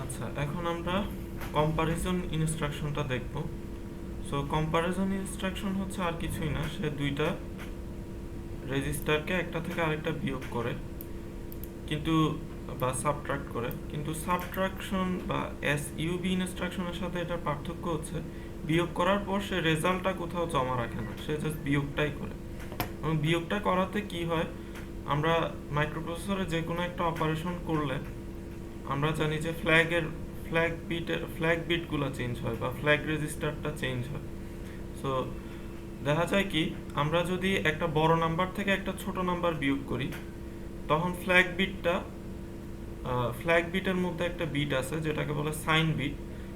আচ্ছা, এখন আমরা কম্পারিজন ইনস্ট্রাকশনটা দেখব। সো কম্পারিজন ইনস্ট্রাকশন হচ্ছে আর কিছুই না, সে দুইটা রেজিস্টারকে একটা থেকে আরেকটা বিয়োগ করে কিন্তু বা সাবট্রাক্ট করে, কিন্তু সাবট্রাকশন বা এসইউবি ইনস্ট্রাকশনের সাথে এটার পার্থক্য হচ্ছে বিয়োগ করার পর সে রেজাল্টটা কোথাও জমা রাখে না, সে জাস্ট বিয়োগটাই করে। এবং বিয়োগটা করাতে কি হয়, আমরা মাইক্রোপ্রসেসরে যে কোনো একটা অপারেশন করলে আমরা জানি যে ফ্ল্যাগ বিটগুলো চেঞ্জ হয় বা ফ্ল্যাগ রেজিস্টারটা চেঞ্জ হয়। সো দেখা যায় কি, আমরা যদি একটা বড় নাম্বার থেকে একটা ছোট নাম্বার বিয়োগ করি, তখন ফ্ল্যাগ বিটের মধ্যে একটা বিট আছে যেটাকে বলে সাইন বিট।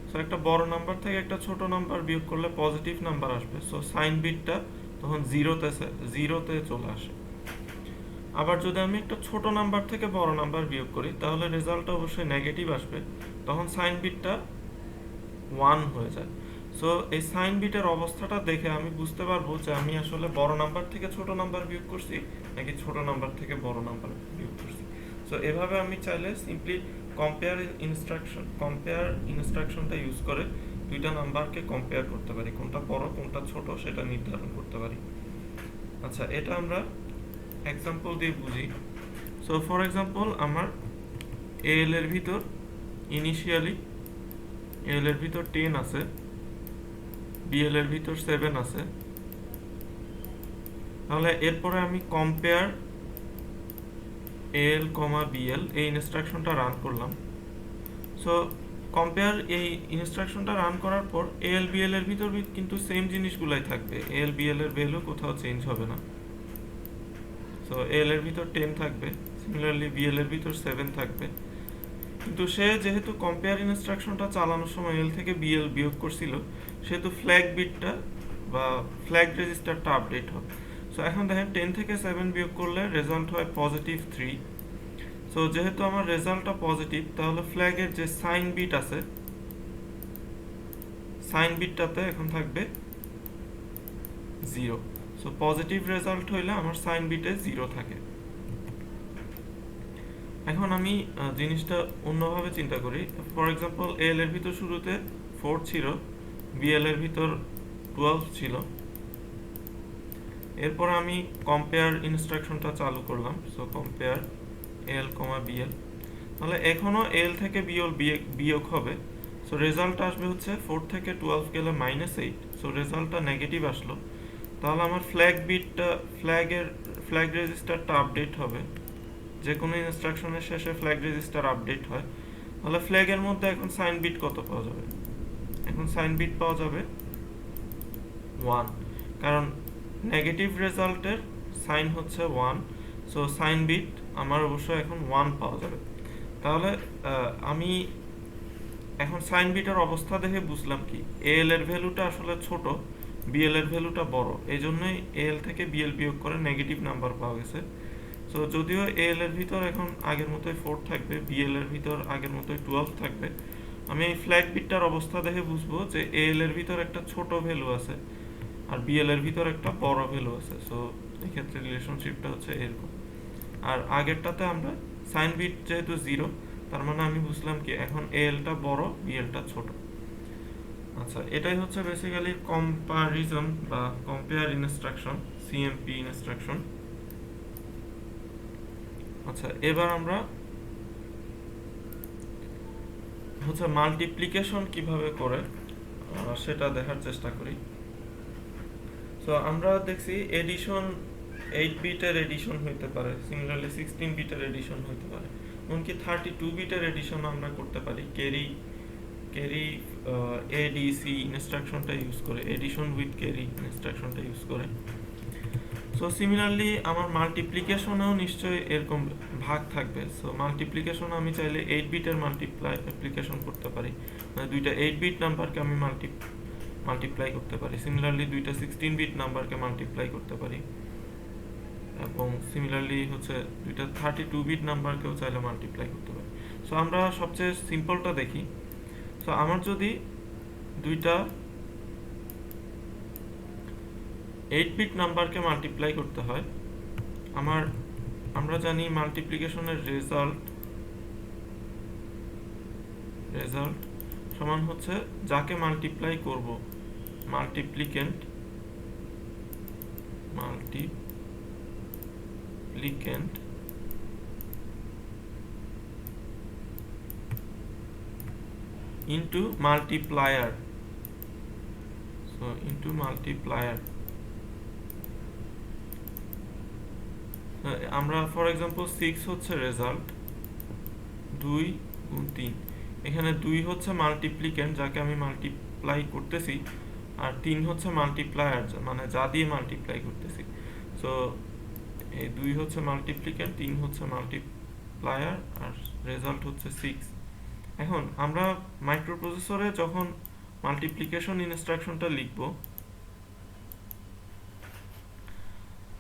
সো একটা বড় নাম্বার থেকে একটা ছোট নাম্বার বিয়োগ করলে পজিটিভ নাম্বার আসবে, সো সাইন বিটটা তখন জিরোতে চলে আসে। আবার যদি আমি একটা ছোট নাম্বার থেকে বড় নাম্বার বিয়োগ করি, তাহলে রেজাল্টটা অবশ্যই নেগেটিভ আসবে, তখন সাইন বিটটা 1 হয়ে যায়। সো এই সাইন বিটের অবস্থাটা দেখে আমি বুঝতে পারবো যে আমি আসলে বড় নাম্বার থেকে ছোট নাম্বার বিয়োগ করছি নাকি ছোট নাম্বার থেকে বড় নাম্বার বিয়োগ করছি। সো এভাবে আমি চাইলে সিম্পলি কম্পেয়ার ইনস্ট্রাকশনটা ইউজ করে দুইটা নাম্বারকে কম্পেয়ার করতে পারি, কোনটা বড় কোনটা ছোট সেটা নির্ধারণ করতে পারি। আচ্ছা, এটা আমরা এক্সাম্পল দিয়ে বুঝি। সো ফর এক্সাম্পল, আমার এল এর ভিতর ইনিশিয়ালি এল এর ভিতর 10 আছে, বিএল এর ভিতর 7 আছে। তাহলে এরপরে আমি কম্পেয়ার এল কমা বিএল এই ইনস্ট্রাকশনটা রান করলাম। সো কম্পেয়ার এই ইনস্ট্রাকশনটা রান করার পর এল বিএল এর ভিতর কিন্তু সেম জিনিসগুলাই থাকবে, এল বিএল এর ভ্যালু কোথাও চেঞ্জ হবে না। সো এল এর ভিতর 10 থাকবে, সিমিলারলি বিএল এর ভিতর 7 থাকবে। কিন্তু সে যেহেতু কম্পেয়ার ইনস্ট্রাকশনটা চালানোর সময় এল থেকে বিএল বিয়োগ করছিল, সেহেতু ফ্ল্যাগ বিটটা বা ফ্ল্যাগ রেজিস্টারটা আপডেট হবে। সো এখন দেখেন 10 থেকে 7 বিয়োগ করলে রেজাল্ট হয় +3। সো যেহেতু আমার রেজাল্টটা পজিটিভ, তাহলে ফ্ল্যাগের যে সাইন বিট আছে, সাইন বিটটাতে এখন থাকবে 0। সো পজিটিভ রেজাল্ট হইলে আমার সাইন বিটে 0 থাকে। এখন আমি জিনিসটা অন্যভাবে চিন্তা করি। ফর এক্সাম্পল, এল এর ভিতর শুরুতে 4 ছিল, বিএল এর ভিতর 12 ছিল। এরপর আমি কম্পেয়ার ইনস্ট্রাকশনটা চালু করলাম। সো কম্পেয়ার এল কমা বিএল, তাহলে এখনো এল থেকে বিয়োগ হবে। সো রেজাল্ট আসবে হচ্ছে 4 থেকে 12 গেলে -8। সো রেজাল্টটা নেগেটিভ আসলো। তাহলে আমার ফ্ল্যাগ রেজিস্টারটা আপডেট হবে। যে কোনো ইনস্ট্রাকশনের শেষে ফ্ল্যাগ রেজিস্টার আপডেট হয়। তাহলে ফ্ল্যাগের মধ্যে এখন সাইন বিট কত পাওয়া যাবে? এখন সাইন বিট পাওয়া যাবে 1, কারণ নেগেটিভ রেজাল্টের সাইন হচ্ছে 1। সো সাইন বিট আমার অবশ্যই এখন 1 পাওয়া যাবে। তাহলে আমি এখন সাইন বিটের অবস্থা দেখে বুঝলাম কি, এল এর ভ্যালুটা আসলে ছোট, বিএল এর ভ্যালুটা বড়, এই জন্যই এল থেকে বিএল বিয়োগ করে নেগেটিভ নাম্বার পাওয়া গেছে। সো যদিও এল এর ভিতর এখন আগের মতোই 4 থাকবে, বিএল এর ভিতর আগের মতোই 12 থাকবে, আমি এই ফ্ল্যাগ বিটটার অবস্থা দেখে বুঝবো যে এল এর ভিতর একটা ছোট ভ্যালু আছে আর বিএল এর ভিতর একটা বড় ভ্যালু আছে। সো এই ক্ষেত্রে রিলেশনশিপটা হচ্ছে এরকম। আর আগেরটাতে আমরা সাইন বিট যেহেতু 0, তার মানে আমি বুঝলাম কি এখন এলটা বড়, বিএলটা ছোট। আচ্ছা, এটাই হচ্ছে বেসিক্যালি কম্পারিজন বা কম্পেয়ার ইনস্ট্রাকশন, সিএমপি ইনস্ট্রাকশন। আচ্ছা, এবার আমরা হচ্ছে মাল্টিপ্লিকেশন কিভাবে করে সেটা দেখার চেষ্টা করি। সো আমরা দেখছি এডিশন 8 বিটের এডিশন হইতে পারে, সিমিলারলি 16 বিটের এডিশন হইতে পারে, এমনকি 32 বিটের এডিশন আমরা করতে পারি ক্যারি এডিসি ইনস্ট্রাকশনটা ইউজ করে, এডিশন উইথ ক্যারি ইনস্ট্রাকশনটা ইউজ করে। সো সিমিলারলি আমার মাল্টিপ্লিকেশনেও নিশ্চয়ই এরকম ভাগ থাকবে। সো মাল্টিপ্লিকেশন আমি চাইলে 8 বিটের মাল্টিপ্লিকেশন করতে পারি, মানে দুইটা 8 বিট নাম্বারকে আমি মাল্টিপ্লাই করতে পারি। সিমিলারলি দুইটা 16 বিট নাম্বারকে মাল্টিপ্লাই করতে পারি, এবং সিমিলারলি হচ্ছে দুইটা 32 বিট নাম্বারকেও চাইলে মাল্টিপ্লাই করতে পারি। সো আমরা সবচেয়ে সিম্পলটা দেখি। সো আমার যদি দুইটা 8 বিট নাম্বারকে মাল্টিপ্লাই করতে হয়, আমরা জানি মাল্টিপ্লিকেশনের রেজাল্ট রেজাল্ট সমান হচ্ছে যাকে মাল্টিপ্লাই করব, multiplicand into multiplier, so into multiplier. আমরা ফর এক্সাম্পল 6 হচ্ছে রেজাল্ট, 2 গুণ 3, এখানে 2 হচ্ছে মাল্টিপ্লিকেন্ট যাকে আমি মাল্টিপ্লাই করতেছি, আর 3 হচ্ছে মাল্টিপ্লায়ার মানে যা দিয়ে মাল্টিপ্লাই করতেছি। সো এই 2 হচ্ছে মাল্টিপ্লিকেন্ট, 3 হচ্ছে মাল্টিপ্লায়ার, আর রেজাল্ট হচ্ছে 6। এখন আমরা মাইক্রোপ্রসেসরে যখন মাল্টিপ্লিকেশন ইনস্ট্রাকশনটা লিখব,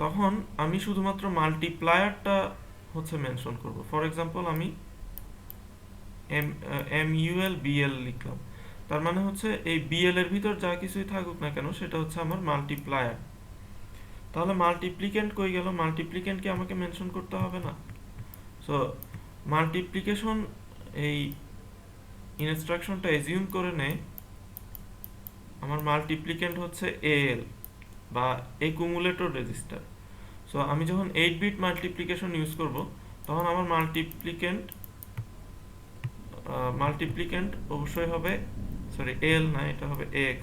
তখন আমি শুধুমাত্র মাল্টিপ্লায়ারটা হচ্ছে মেনশন করব। ফর এক্সাম্পল আমি MUL লিখলাম, তার মানে হচ্ছে এই BL এর ভিতর যা কিছুই থাকুক না কেন সেটা হচ্ছে আমার মাল্টিপ্লায়ার। তাহলে মাল্টিপ্লিকেন্ট কই গেল? মাল্টিপ্লিকেন্ট কি আমাকে মেনশন করতে হবে না? সো মাল্টিপ্লিকেশন এই ইনস্ট্রাকশনটা এজিউম করে নেয় আমার মাল্টিপ্লিকেন্ট হচ্ছে AL বা অ্যাকুমুলেটর রেজিস্টার। সো আমি যখন 8 বিট মাল্টিপ্লিকেশন ইউজ করব, তখন আমার মাল্টিপ্লিকেন্ট অবশ্যই হবে, সরি AL না, এটা হবে AX।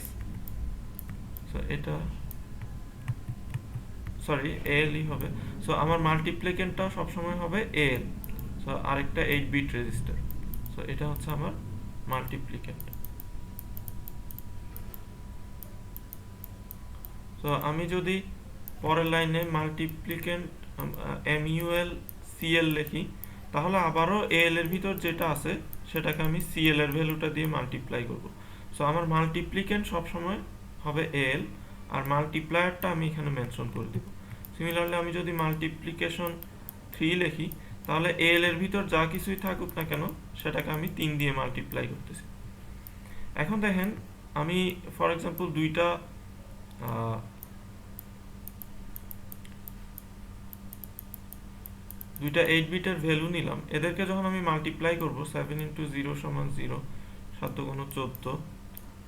সো এটা সরি AL ই হবে। সো আমার মাল্টিপ্লিকেন্টটা সবসময় হবে AL, সো আরেকটা 8 বিট রেজিস্টার। সো এটা হচ্ছে আমার মাল্টিপ্লিকেন্ট। সো আমি যদি পরের লাইনে মাল্টিপ্লিকেন্ট MUL CL লিখি, তাহলে আবারও AL এর ভিতর যেটা আছে সেটাকে আমি CL এর ভ্যালুটা দিয়ে মাল্টিপ্লাই করব। সো আমার মাল্টিপ্লিকেন্ট সবসময় হবে AL, আর মাল্টিপ্লায়ারটা আমি এখানে মেনশন করে দেব। সিমিলারলি আমি যদি মাল্টিপ্লিকেশন 3 লিখি, তাহলে AL এর ভিতর যা কিছুই থাকুক না কেন সেটাকে আমি 3 দিয়ে মাল্টিপ্লাই করতেছি। এখন দেখেন আমি ফর এক্সাম্পল দুইটা 8 বিটের ভ্যালু নিলাম, এদেরকে যখন আমি মাল্টিপ্লাই করব, 7 × 0 = 0, 7 × 14,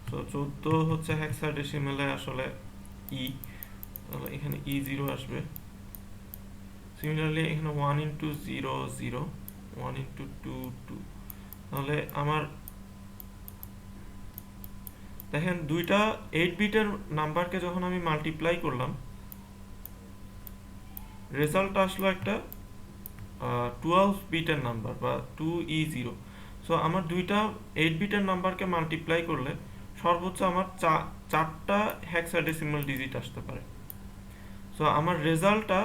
তো 14 হচ্ছে হেক্সাডেসিমেলে আসলে E, তাহলে এখানে E0 আসবে। সিমিলারলি এখানে 1 × 0 0, 1 × 2 2, তাহলে আমার দেখেন দুইটা 8 বিটের নাম্বারকে যখন আমি মাল্টিপ্লাই করলাম, রেজাল্ট আসলো একটা 12 বিটের নাম্বার বা 2E0। সো আমার দুইটা 8 বিটের নাম্বারকে মাল্টিপ্লাই করলে সর্বোচ্চ আমার 4টা হেক্সাডেসিমাল ডিজিট আসতে পারে। সো আমার রেজাল্টটা,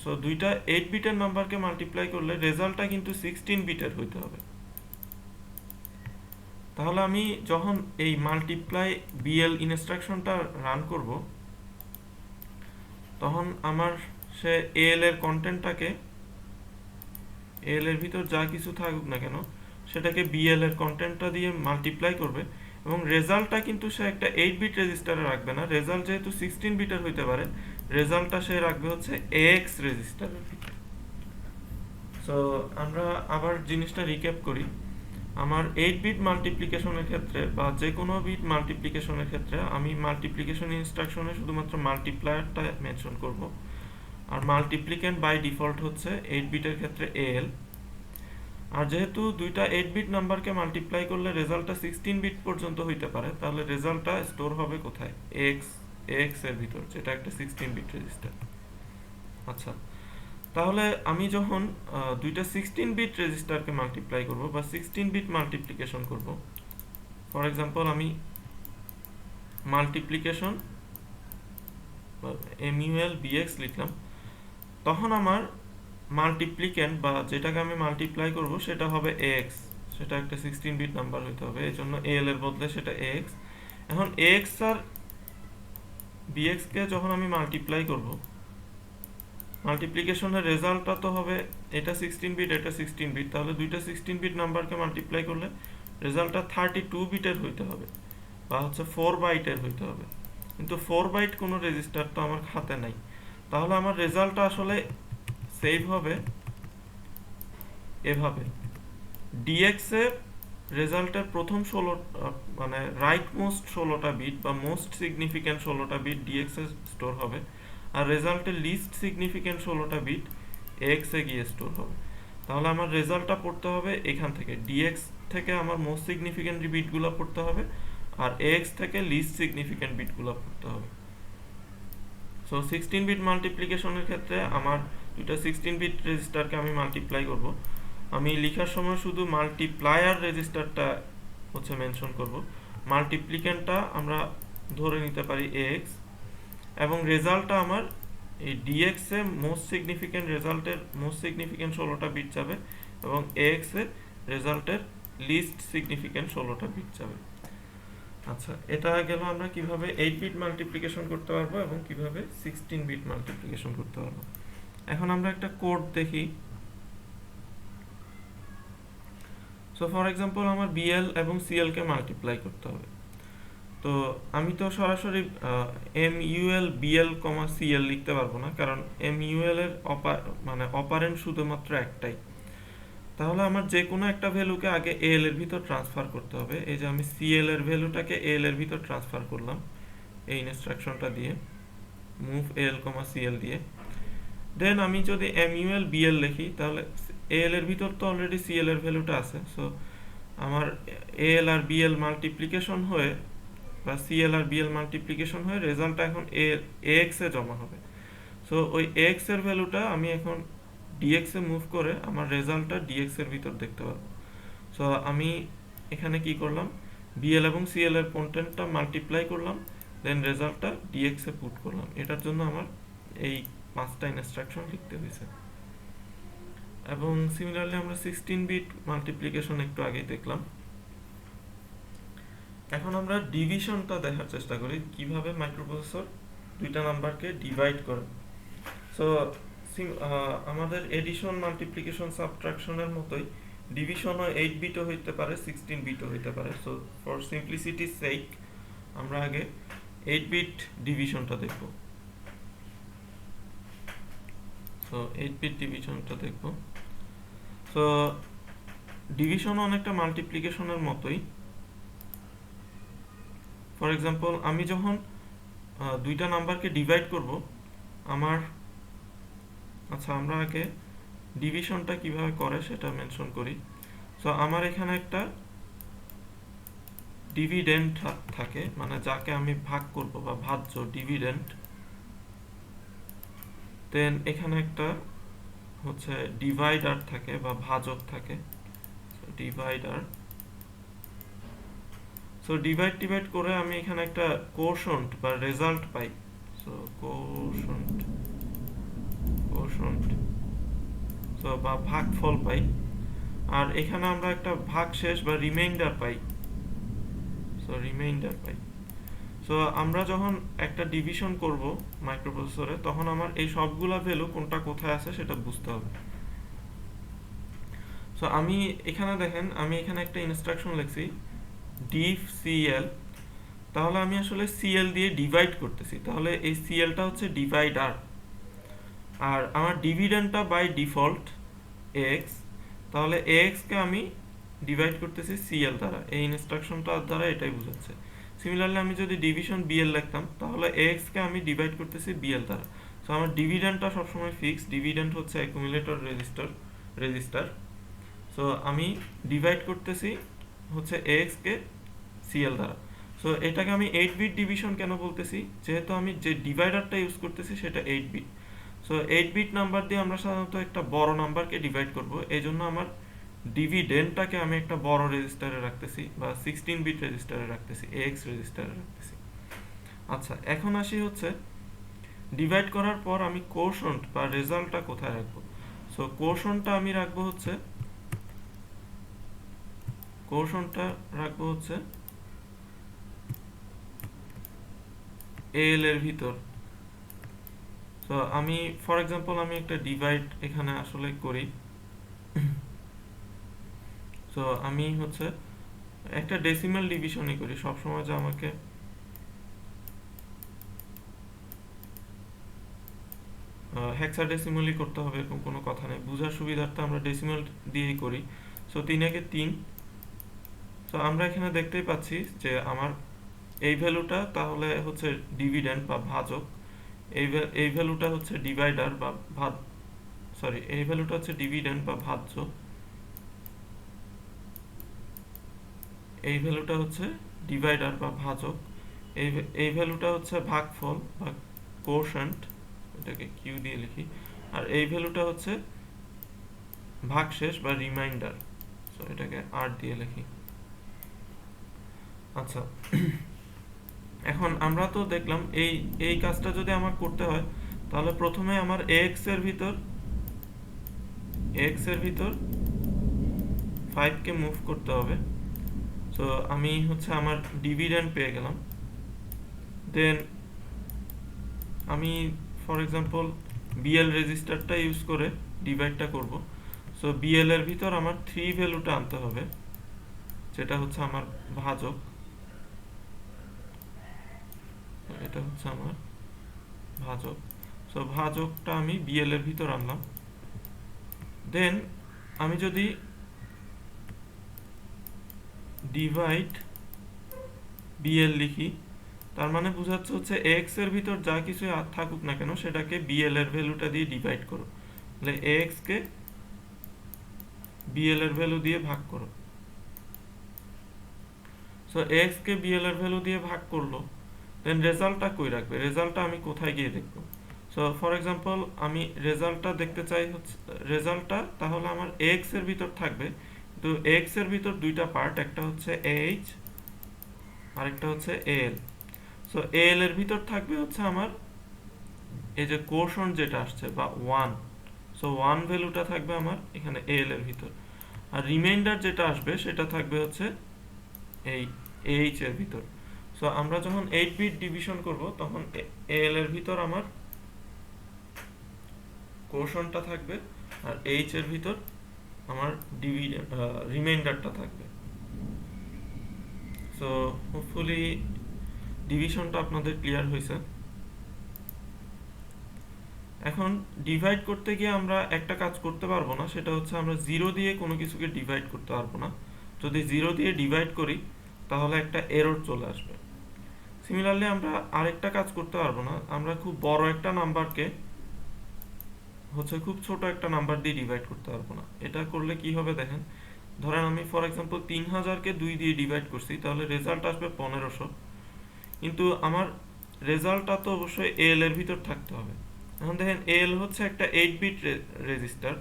সো দুইটা 8 বিটের নাম্বারকে মাল্টিপ্লাই করলে রেজাল্টটা কিন্তু 16 বিটের হইতে হবে। তাহলে আমি যখন এই মাল্টিপ্লাই BL ইনস্ট্রাকশনটা রান করব, তখন আমার সে AL এর কন্টেন্টটাকে, AL এর ভিতর যা কিছু থাকুক না কেন সেটাকে BL এর কন্টেন্টটা দিয়ে মাল্টিপ্লাই করবে, এবং রেজাল্টটা কিন্তু সে একটা 8 বিট রেজিস্টারে রাখবে না। রেজাল্ট যেহেতু 16 বিটের হইতে পারে, রেজাল্টটা সে রাখবে হচ্ছে AX রেজিস্টারের ভিতরে। সো আমরা আবার জিনিসটা রিক্যাপ করি। আমার 8 বিট মাল্টিপ্লিকেশনের ক্ষেত্রে বা যে কোনো বিট মাল্টিপ্লিকেশনের ক্ষেত্রে আমি মাল্টিপ্লিকেশন ইনস্ট্রাকশনে শুধুমাত্র মাল্টিপ্লায়ারটা মেনশন করব, আর মাল্টিপ্লিকেন্ট বাই ডিফল্ট হচ্ছে 8 বিটের ক্ষেত্রে AL। আর যেহেতু দুইটা 8 বিট নাম্বারকে মাল্টিপ্লাই করলে রেজাল্টটা 16 বিট পর্যন্ত হইতে পারে, তাহলে রেজাল্টটা স্টোর হবে কোথায়? AX এর ভিতর, যেটা একটা 16 বিট রেজিস্টার। আচ্ছা, তাহলে আমি যখন দুইটা 16 বিট রেজিস্টারকে মাল্টিপ্লাই করব বা 16 বিট মাল্টিপ্লিকেশন করব, ফর এক্সাম্পল আমি মাল্টিপ্লিকেশন MUL BX লিখলাম, তখন আমার মাল্টিপ্লিকেন্ট বা যেটাকে আমি মাল্টিপ্লাই করব সেটা হবে AX, সেটা একটা 16 বিট নাম্বার হইতে হবে, এই জন্য AL এর বদলে সেটা AX। এখন AX আর BX কে যখন আমি মাল্টিপ্লাই করব, মাল্টিপ্লিকেশনের রেজাল্টটা তো হবে এটা 16 বিট, এটা 16 বিট, তাহলে দুইটা 16 বিট নাম্বারকে মাল্টিপ্লাই করলে রেজাল্টটা 32 বিটের হইতে হবে বা হচ্ছে 4 বাইটের হইতে হবে। কিন্তু 4 বাইট কোনো রেজিস্টার তো আমার খাতে নাই, তাহলে আমার রেজাল্টটা আসলে সেভ হবে এভাবে: DX এ রেজাল্টের প্রথম 16 মানে রাইট মোস্ট 16টা বিট বা মোস্ট সিগনিফিক্যান্ট 16টা বিট ডিএক্স এ স্টোর হবে, আর রেজাল্টের লিস্ট সিগনিফিক্যান্ট 16টা বিট এক্স এ গিয়ে স্টোর হবে। তাহলে আমার রেজাল্টটা পড়তে হবে এখান থেকে, ডিএক্স থেকে আমার মোস্ট সিগনিফিক্যান্ট বিটগুলো পড়তে হবে, আর এক্স থেকে লিস্ট সিগনিফিক্যান্ট বিটগুলো পড়তে হবে। সো 16 বিট মাল্টিপ্লিকেশনের ক্ষেত্রে আমার দুইটা 16 বিট রেজিস্টারকে আমি মাল্টিপ্লাই করব। আমি লেখার সময় শুধু মাল্টিপ্লায়ার রেজিস্টারটা হচ্ছে মেনশন করব, মাল্টিপ্লিক্যান্টটা আমরা ধরে নিতে পারি এক্স, এবং রেজাল্টটা আমার এই ডিএক্স এ মোস্ট সিগনিফিক্যান্ট রেজাল্টের মোস্ট সিগনিফিক্যান্ট 16টা বিট যাবে, এবং এক্স এ রেজাল্টের লিস্ট সিগনিফিক্যান্ট 16টা বিট যাবে। আচ্ছা, এটা গেল আমরা কিভাবে 8 বিট মাল্টিপ্লিকেশন করতে পারবো এবং কিভাবে 16 বিট মাল্টিপ্লিকেশন করতে পারবো। এখন আমরা একটা কোড দেখি। সো ফর এক্সাম্পল আমার বিএল এবং সিএল কে মাল্টিপ্লাই করতে হবে। তো আমি তো সরাসরি এম ইউএল বিএল কমা সিএল লিখতে পারবো না, কারণ এম ইউএল এর অপারেন্ড শুধুমাত্র একটাই। তাহলে আমার যে কোনো একটা ভ্যালুকে আগে এল এর ভিতর ট্রান্সফার করতে হবে। এই যে আমি সিএল এর ভ্যালুটাকে এল এর ভিতর ট্রান্সফার করলাম এই ইনস্ট্রাকশনটা দিয়ে, মুভ এল কমা সিএল দিয়ে। দেন আমি যদি এমইউএল বিএল লিখি, তাহলে এল এর ভিতর তো অলরেডি সিএল এর ভ্যালুটা আছে। সো আমার এল আর বিএল মাল্টিপ্লিকেশন হয়ে বা সিএল আর বিএল মাল্টিপ্লিকেশন হয়ে রেজাল্টটা এখন এক্স এ জমা হবে। সো ওই এক্স এর ভ্যালুটা আমি এখন ডিএক্স এ মুভ করে আমার রেজাল্টটা ডিএক্স এর ভিতর দেখতে পারবো। সো আমি এখানে কি করলাম, বিএল এবং সিএল এর কন্টেন্টটা মাল্টিপ্লাই করলাম, দেন রেজাল্টটা ডিএক্স এ পুট করলাম। এটার জন্য আমার এই 5টা ইনস্ট্রাকশন লিখতে হয়েছে। এবং সিমিলারলি আমরা 16 বিট মাল্টিপ্লিকেশন একটু আগেই দেখলাম। এখন আমরা ডিভিশনটা দেখার চেষ্টা করি, কিভাবে মাইক্রোপ্রসেসর দুইটা নাম্বারকে ডিভাইড করে। সো আমাদের এডিশন মাল্টিপ্লিকেশন সাবট্রাকশনের মতোই ডিভিশনও 8 বিটও হইতে পারে, 16 বিটও হইতে পারে। সো ফর সিম্পলিসিটির সেক আমরা আগে 8 বিট ডিভিশনটা দেখব। সো 8 বিট ডিভিশনটা দেখব। সো ডিভিশন অনেকটা মাল্টিপ্লিকেশনের মতোই। ফর এক্সাম্পল আমি যখন দুইটা নাম্বারকে ডিভাইড করব, আমরা আগে ডিভিশনটা কিভাবে করে সেটা মেনশন করি। সো আমার এখানে একটা ডিভিডেন্ড থাকে, মানে যাকে আমি ভাগ করব বা ভাজ্য, ডিভিডেন্ড। দেন এখানে একটা হচ্ছে ডিভাইডার থাকে বা ভাজক থাকে, ডিভাইডার। সো ডিভাইড করে আমি এখানে একটা কোশন্ট বা রেজাল্ট পাই। সো কোশন্ট সো বা ভাগফল পাই, আর এখানে আমরা একটা ভাগশেষ বা রিমাইন্ডার পাই। সো আমরা যখন একটা ডিভিশন করব মাইক্রোপ্রসেসরে, তখন আমার এই সবগুলা ভ্যালু কোনটা কোথায় আছে সেটা বুঝতে হবে। সো আমি এখানে দেখেন, আমি এখানে একটা ইনস্ট্রাকশন লিখছি ডিভ সিএল। তাহলে আমি আসলে সিএল দিয়ে ডিভাইড করতেছি, তাহলে এই সিএলটা হচ্ছে ডিভাইডার, আর আমার ডিভিডেন্ডটা বাই ডিফল্ট এক্স। তাহলে এক্স কে আমি ডিভাইড করতেছি সিএল দ্বারা, এই ইনস্ট্রাকশনটা দ্বারা এটাই বোঝাচ্ছে। সিমিলারলি আমি যদি ডিভিশন বিএল লিখতাম, তাহলে এক্স কে আমি ডিভাইড করতেছি বিএল দ্বারা। সো আমার ডিভিডেন্ডটা সবসময় ফিক্স, ডিভিডেন্ড হচ্ছে অ্যাকুমুলেটর রেজিস্টার। সো আমি ডিভাইড করতেছি হচ্ছে এক্স কে সিএল দ্বারা। সো এটাকে আমি 8 বিট ডিভিশন কেন বলতেছি, যেহেতু আমি যে ডিভাইডারটা ইউজ করতেছি সেটা 8 বিট। সো 8 বিট নাম্বার দিয়ে আমরা সাধারণত একটা বড় নাম্বারকে ডিভাইড করব, এই জন্য আমার ডিভিডেন্ডটাকে আমি একটা বড় রেজিস্টারে রাখতেছি বা 16 বিট রেজিস্টারে রাখতেছি, এক্স রেজিস্টারে রাখতেছি। আচ্ছা, এখন আসি হচ্ছে ডিভাইড করার পর আমি কোশন্ট বা রেজাল্টটা কোথায় রাখবো। সো কোশন্টটা আমি রাখবো হচ্ছে এল এর ভিতর। সো আমি ফর এক্সাম্পল আমি একটা ডিভাইড এখানে আসলে করি। সো আমি হচ্ছে একটা ডেসিমাল ডিভিশনই করি সবসময়, যে আমাকে হেক্সাডেসিমালি করতে হবে এরকম কোনো কথা নেই, বোঝার সুবিধার্থে আমরা ডেসিমাল দিয়েই করি। সো 3 একে 3, তো আমরা এখানে দেখতেই পাচ্ছি যে আমার এই ভ্যালুটা তাহলে হচ্ছে ডিভিডেন্ড বা ভাজক, এই ভ্যালুটা হচ্ছে ডিভাইডার বা এই ভ্যালুটা হচ্ছে ডিভিডেন্ড বা ভাজ্য, এই ভ্যালুটা হচ্ছে ডিভাইডার বা ভাজক, এই ভ্যালুটা হচ্ছে ভাগফল বা কোশেন্ট, এটাকে কিউ দিয়ে লিখি, আর এই ভ্যালুটা হচ্ছে ভাগশেষ বা রিমাইন্ডার, সো এটাকে আর দিয়ে লিখি। আচ্ছা, এখন আমরা তো দেখলাম এই কাজটা যদি আমার করতে হয় তাহলে প্রথমে আমার এক্স এর ভিতর 5 কে মুভ করতে হবে। সো আমি হচ্ছে আমার ডিভিডেন্ড পেয়ে গেলাম, দেন আমি ফর এক্সাম্পল বিএল রেজিস্টারটা ইউজ করে ডিভাইডটা করব। সো বিএল এর ভিতর আমার 3 ভ্যালুটা আনতে হবে, যেটা হচ্ছে আমার ভাজক, এটা হচ্ছে আমার ভাজক। সো ভাজকটা আমি বিএল এর ভিতর আনলাম, দেন আমি যদি ডিভাইড বিএল লিখি, তার মানে বোঝাচ্ছে হচ্ছে এক্স এর ভিতর যা কিছু থাকুক না কেন সেটাকে বিএল এর ভ্যালুটা দিয়ে ডিভাইড করো, তাহলে এক্স কে বিএল এর ভ্যালু দিয়ে ভাগ করো। সো এক্স কে বিএল এর ভ্যালু দিয়ে ভাগ করলো, দেন রেজাল্টটা কই রাখবে, রেজাল্টটা আমি কোথায় গিয়ে দেখবো? সো ফর এক্সাম্পল আমি রেজাল্টটা দেখতে চাই হচ্ছে রেজাল্টটা তাহলে আমার এক্স এর ভিতর থাকবে, কিন্তু এক্স এর ভিতর দুইটা পার্ট, একটা হচ্ছে এইচ আর একটা হচ্ছে এল। সো এল এর ভিতর থাকবে হচ্ছে আমার এই যে কোশন যেটা আসছে বা 1, সো 1 ভ্যালুটা থাকবে আমার এখানে এল এর ভিতর, আর রিমাইন্ডার যেটা আসবে সেটা থাকবে হচ্ছে এই এইচ এর ভিতর। সো আমরা যখন 8 বিট ডিভিশন করব তখন এল এর ভিতর আমার কোশনটা থাকবে আর এইচ এর ভিতর আমার রিমাইন্ডারটা থাকবে। সো হোপফুলি ডিভিশনটা আপনাদের ক্লিয়ার হয়েছে। এখন ডিভাইড করতে গিয়ে আমরা একটা কাজ করতে পারবো না, সেটা হচ্ছে আমরা জিরো দিয়ে কোনো কিছুকে ডিভাইড করতে পারবো না। যদি জিরো দিয়ে ডিভাইড করি তাহলে একটা এরর চলে আসবে। সিমিলারলি আমরা আরেকটা কাজ করতে পারবো না, আমরা খুব বড় একটা নাম্বারকে হচ্ছে খুব ছোট একটা নাম্বার দিয়ে ডিভাইড করতে পারবো না। এটা করলে কি হবে দেখেন, ধরেন আমি ফর এক্সাম্পল 3000কে 2 দিয়ে ডিভাইড করছি, তাহলে রেজাল্ট আসবে 1500, কিন্তু আমার রেজাল্টটা তো অবশ্যই এল এর ভিতর থাকতে হবে। এখন দেখেন এল হচ্ছে একটা 8 বিট রেজিস্টার,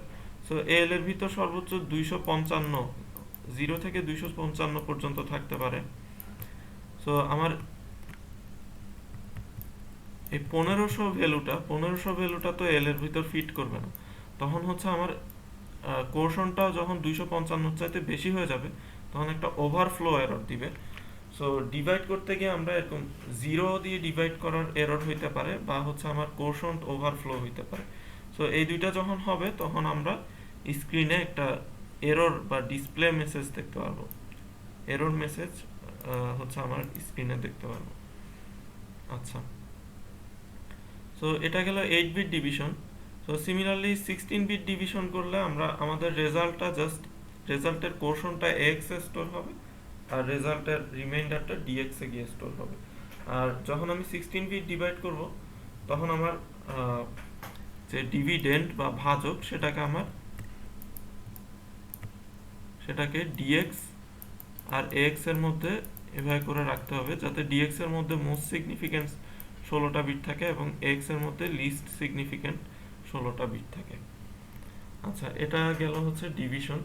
সো এল এর ভিতর সর্বোচ্চ 255, 0 থেকে 255 পর্যন্ত থাকতে পারে। সো আমার এই 1500 ভ্যালুটা তো এল এর ভিতর ফিট করবে না, তখন হচ্ছে আমার কোশনটা যখন 255 চাইতে বেশি হয়ে যাবে তখন একটা ওভারফ্লো এরর দিবে। সো ডিভাইড করতে গিয়ে আমরা এরকম জিরো দিয়ে ডিভাইড করার এরর হইতে পারে, বা হচ্ছে আমার কোশন্ট ওভারফ্লো হইতে পারে। সো এই দুইটা যখন হবে তখন আমরা স্ক্রিনে একটা এরর বা ডিসপ্লে মেসেজ দেখতে পারবো, এরর মেসেজ হচ্ছে আমার স্ক্রিনে দেখতে পারবো। আচ্ছা, সো এটা গেল 8 bit division. So similarly 16 bit division করলে আমরা আমাদের রেজাল্টের কোশনটা এক্স এ স্টোর হবে আর রেজাল্টের রিমাইন্ডারটা ডিএক্স এ গিয়ে স্টোর হবে। আর যখন আমি 16 বিট ডিভাইড করব তখন আমার যে ডিভিডেন্ড বা ভাজক সেটাকে ডিএক্স আর এক্স এর মধ্যে এভাবে করে রাখতে হবে যাতে ডিএক্স এর মধ্যে মোস্ট সিগনিফিকেন্ট 16টা বিট থাকে এবং এক্স এর মধ্যে লিস্ট সিগনিফিকেন্ট 16টা বিট থাকে। আচ্ছা, এটা গেল হচ্ছে ডিভিশন।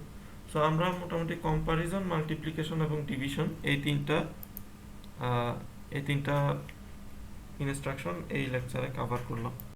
সো আমরা মোটামুটি কম্পারিজন, মাল্টিপ্লিকেশন এবং ডিভিশন এই তিনটা ইনস্ট্রাকশন এই লেকচারে কভার করলাম।